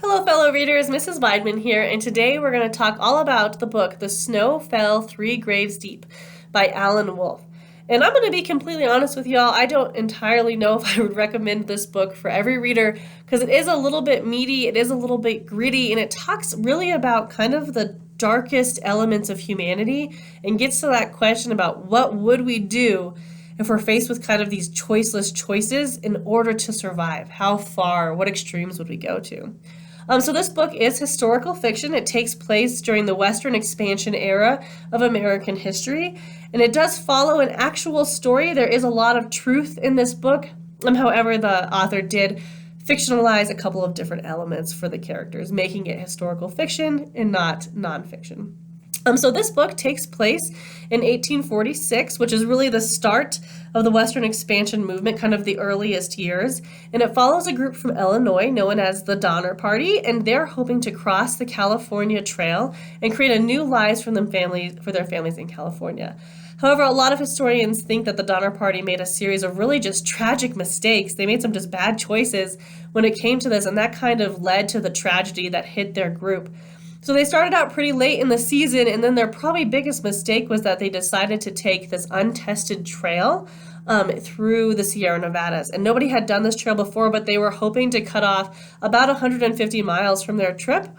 Hello, fellow readers. Mrs. Weidman here, and today we're going to talk all about the book The Snow Fell 3 Graves Deep by Allan Wolf. And I'm going to be completely honest with y'all, I don't entirely know if I would recommend this book for every reader because it is a little bit meaty, it is a little bit gritty, and it talks really about kind of the darkest elements of humanity and gets to that question about what would we do if we're faced with kind of these choiceless choices in order to survive. How far, what extremes would we go to? So this book is historical fiction. It takes place during the Western expansion era of American history, and it does follow an actual story. There is a lot of truth in this book. However, the author did fictionalize a couple of different elements for the characters, making it historical fiction and not nonfiction. So this book takes place in 1846, which is really the start of the Western expansion movement, kind of the earliest years. And it follows a group from Illinois known as the Donner Party, and they're hoping to cross the California Trail and create a new lives for their families in California. However, a lot of historians think that the Donner Party made a series of really just tragic mistakes. They made some just bad choices when it came to this, and that kind of led to the tragedy that hit their group. So they started out pretty late in the season, and then their probably biggest mistake was that they decided to take this untested trail through the Sierra Nevadas. And nobody had done this trail before, but they were hoping to cut off about 150 miles from their trip.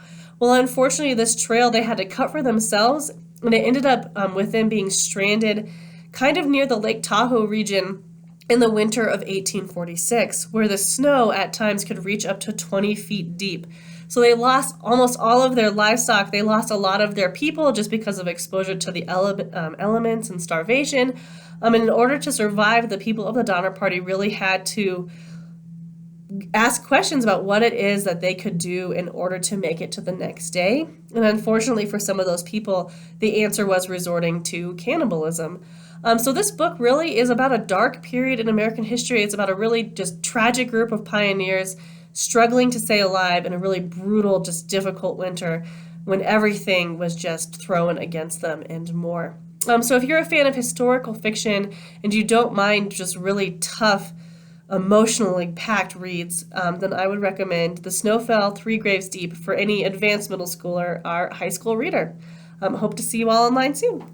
Well, unfortunately, this trail they had to cut for themselves, and it ended up with them being stranded kind of near the Lake Tahoe region in the winter of 1846, where the snow at times could reach up to 20 feet deep. So they lost almost all of their livestock. They lost a lot of their people just because of exposure to the elements and starvation. And in order to survive, the people of the Donner Party really had to ask questions about what it is that they could do in order to make it to the next day. And unfortunately for some of those people, the answer was resorting to cannibalism. So this book really is about a dark period in American history. It's about a really just tragic group of pioneers struggling to stay alive in a really brutal, just difficult winter when everything was just thrown against them and more. So if you're a fan of historical fiction and you don't mind just really tough, emotionally packed reads, then I would recommend The Snow Fell 3 Graves Deep for any advanced middle schooler or high school reader. Hope to see you all online soon.